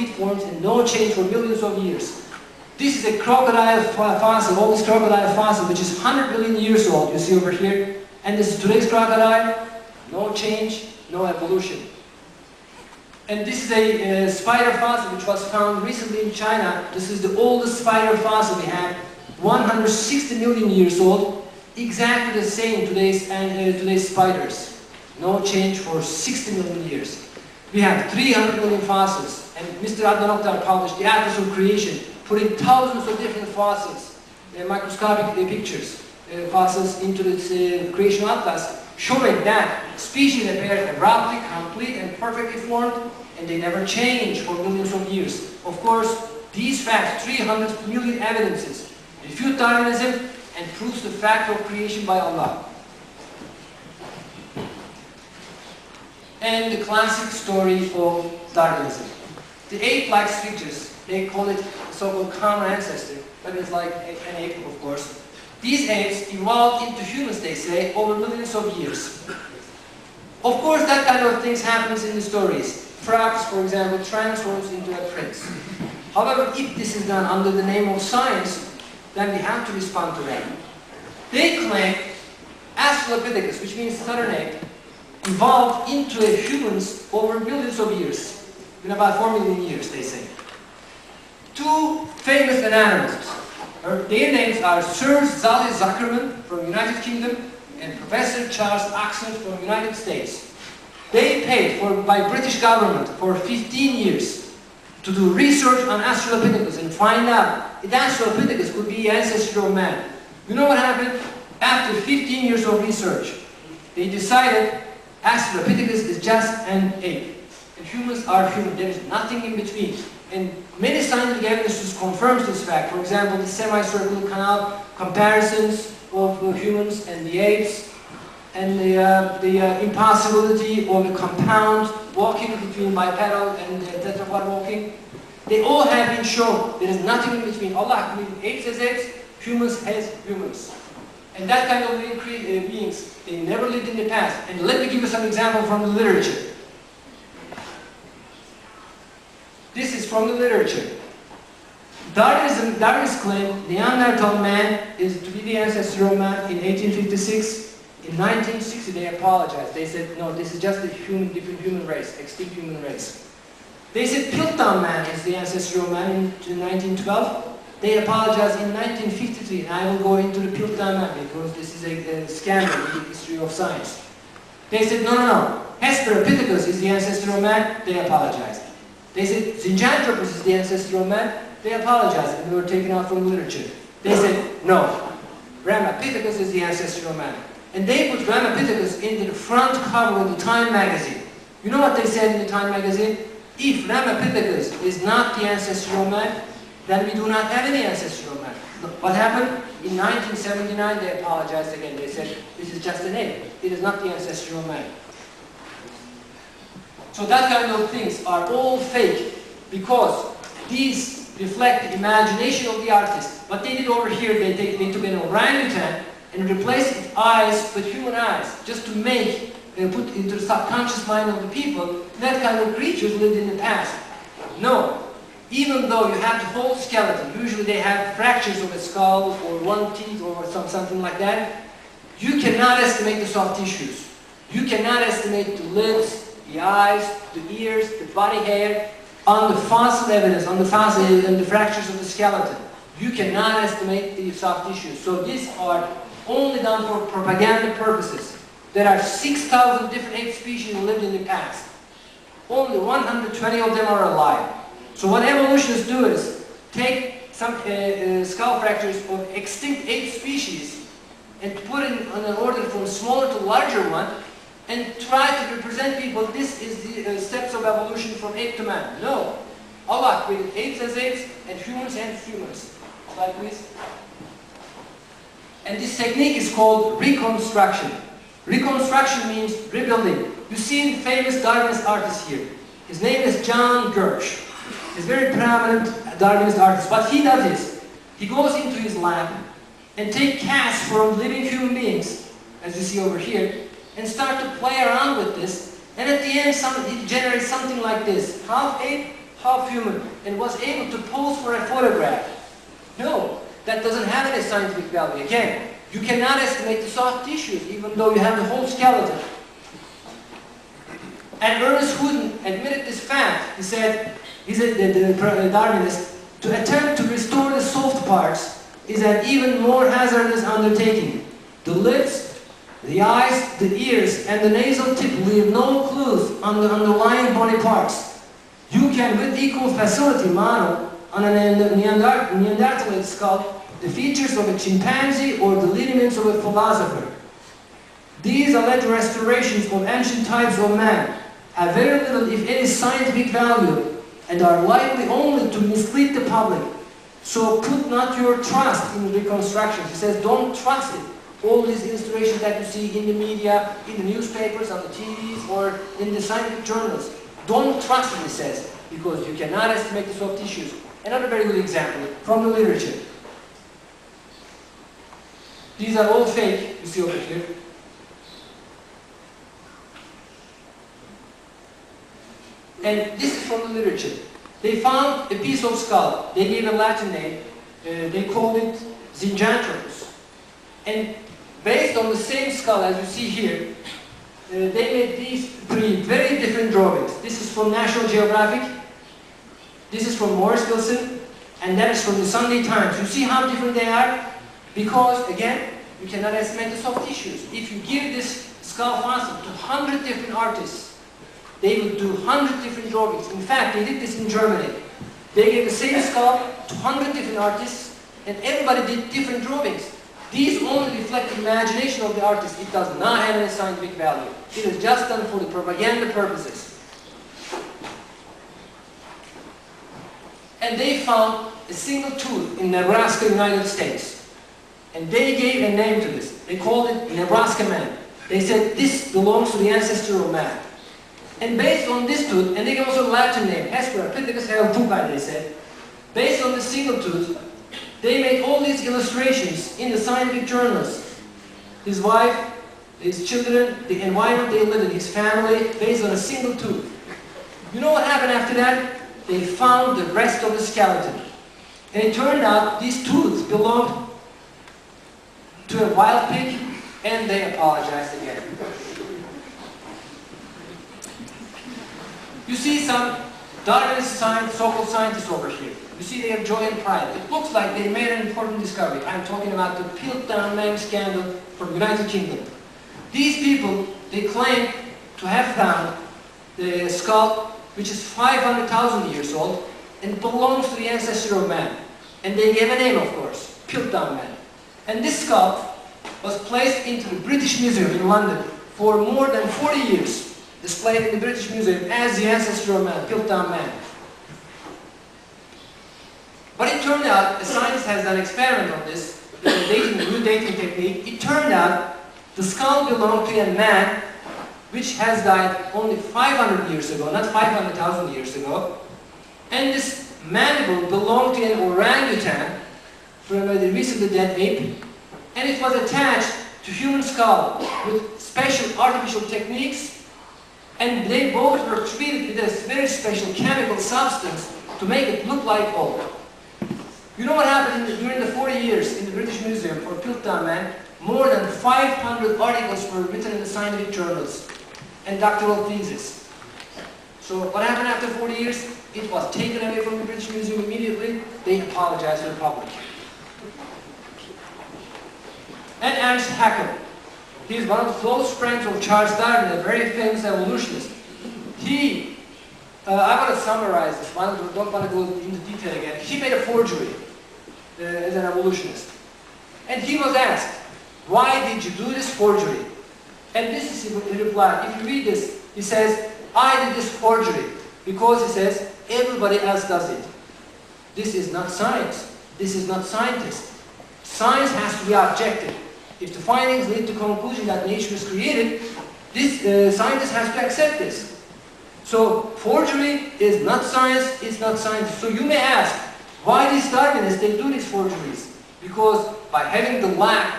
forms and no change for millions of years. This is a crocodile fossil, oldest crocodile fossil, which is 100 million years old, you see over here. And this is today's crocodile, no change, no evolution. And this is a spider fossil which was found recently in China. This is the oldest spider fossil we have, 160 million years old, exactly the same today's spiders. No change for 60 million years. We have 300 million fossils, and Mr. Adnan Oktar published the Atlas of Creation, putting thousands of different fossils, microscopic pictures, fossils into this creation atlas, showing that species appear abruptly, complete and perfectly formed, and they never change for millions of years. Of course, these facts, 300 million evidences, refute Darwinism and proves the fact of creation by Allah. And the classic story of Darwinism. The ape-like structures, they call it so-called common ancestor, but it's like an ape, of course. These apes evolved into humans, they say, over millions of years. Of course, that kind of things happens in the stories. Frogs, for example, transforms into a prince. However, if this is done under the name of science, then we have to respond to that. They claim Australopithecus, which means southern ape, evolved into a humans over millions of years. In about 4 million years, they say. Two famous anatomists. Their names are Sir Zali Zuckerman from United Kingdom and Professor Charles Oxford from United States. They paid by British government for 15 years to do research on Australopithecus and find out if Australopithecus could be the ancestor of man. You know what happened? After 15 years of research, they decided Australopithecus is just an ape. And humans are human. There is nothing in between. And many scientific evidence confirms this fact. For example, the semicircular canal comparisons of humans and the apes, and the impossibility of a compound walking between bipedal and tetrapod walking. They all have been shown. There is nothing in between. Allah created apes as apes, humans as humans. And that kind of beings, they never lived in the past. And let me give you some example from the literature. This is from the literature. Darwinists claim the Neanderthal man is to be the ancestor of man in 1856. In 1960 they apologized. They said, no, this is just a different human race, extinct human race. They said Piltdown man is the ancestor of man in 1912. They apologized in 1953, and I will go into the Piltdown man because this is a scandal in the history of science. They said, no, Hesperopithecus is the ancestor of man. They apologized. They said Zinjanthropus is the ancestor of man. They apologized, and they were taken out from the literature. They said, no, Ramapithecus is the ancestor of man. And they put Ramapithecus into the front cover of the Time magazine. You know what they said in the Time magazine? If Ramapithecus is not the ancestor of man, then we do not have any ancestor of man. What happened? In 1979 they apologized again. They said, this is just an ape. It is not the ancestor of man. So that kind of things are all fake because these reflect the imagination of the artist. What they did over here, they took an orangutan and replaced its eyes with human eyes just to make, put into the subconscious mind of the people that kind of creatures lived in the past. No. Even though you have the whole skeleton, usually they have fractures of a skull or one teeth or something like that, you cannot estimate the soft tissues. You cannot estimate the lips, the eyes, the ears, the body hair, on the fossil evidence, on the fossil and the fractures of the skeleton. You cannot estimate the soft tissues. So these are only done for propaganda purposes. There are 6,000 different ape species that lived in the past. Only 120 of them are alive. So what evolutionists do is take some skull fractures of extinct ape species and put it on an order from smaller to larger one and try to represent people, this is the steps of evolution from ape to man. No. Allah created apes as apes and humans as humans. Slide please. And this technique is called reconstruction. Reconstruction means rebuilding. You see the famous Darwinist artist here. His name is John Gersh. He's a very prominent Darwinist artist. What he does is, he goes into his lab and take casts from living human beings, as you see over here, and start to play around with this. And at the end, it generates something like this. Half ape, half human, and was able to pose for a photograph. No, that doesn't have any scientific value. Again, you cannot estimate the soft tissues even though you have the whole skeleton. And Ernest Houghton admitted this fact. He said, the Darwinist, to attempt to restore the soft parts is an even more hazardous undertaking. The lips, the eyes, the ears, and the nasal tip leave no clues on the underlying body parts. You can with equal facility model on a Neanderthaloid skull the features of a chimpanzee or the lineaments of a philosopher. These alleged restorations of ancient types of man have very little, if any, scientific value and are likely only to mislead the public. So put not your trust in reconstructions. He says don't trust it. All these illustrations that you see in the media, in the newspapers, on the TVs, or in the scientific journals, don't trust it, he says, because you cannot estimate the soft tissues. Another very good example from the literature. These are all fake, you see over here. And this is from the literature. They found a piece of skull. They gave a Latin name. They called it Zinjanthropus. And based on the same skull as you see here, they made these three very different drawings. This is from National Geographic. This is from Morris Wilson. And that is from the Sunday Times. You see how different they are? Because, again, you cannot estimate the soft tissues. If you give this skull fossil to 100 different artists, they would do 100 different drawings. In fact, they did this in Germany. They gave the same skull to 100 different artists, and everybody did different drawings. These only reflect the imagination of the artist. It does not have any scientific value. It is just done for the propaganda purposes. And they found a single tooth in Nebraska, United States. And they gave a name to this. They called it Nebraska Man. They said this belongs to the ancestor of man. And based on this tooth, and they gave also a Latin name, Hesperapithecus heralpucae, they said, based on the single tooth, they made all these illustrations in the scientific journals. His wife, his children, the environment they lived in, his family, based on a single tooth. You know what happened after that? They found the rest of the skeleton. And it turned out these tooths belonged to a wild pig, and they apologized again. You see some Darwinist so-called scientists over here. You see they have joy and pride. It looks like they made an important discovery. I'm talking about the Piltdown Man scandal from the United Kingdom. These people, they claim to have found the skull which is 500,000 years old and belongs to the ancestor of man. And they gave a name, of course, Piltdown Man. And this skull was placed into the British Museum in London for more than 40 years. Displayed in the British Museum as the ancestor of man, Piltdown Man. But it turned out, a scientist has done an experiment on this, the new dating technique. It turned out the skull belonged to a man which has died only 500 years ago, not 500,000 years ago. And this mandible belonged to an orangutan from a recently dead ape. And it was attached to human skull with special artificial techniques. And they both were treated with a very special chemical substance to make it look like oak. You know what happened during the 40 years in the British Museum for Piltdown Man? More than 500 articles were written in the scientific journals and doctoral theses. So what happened after 40 years? It was taken away from the British Museum immediately. They apologized to the public. And Ernst Haeckel. He is one of the close friends of Charles Darwin, a very famous evolutionist. I want to summarize this. I don't want to go into detail again. He made a forgery as an evolutionist. And he was asked, why did you do this forgery? And this is his reply. If you read this, he says, I did this forgery because, he says, everybody else does it. This is not science. This is not scientist. Science has to be objective. If the findings lead to the conclusion that nature is created, this scientist has to accept this. So forgery is not science, it's not science. So you may ask, why these Darwinists, they do these forgeries? Because by having the lack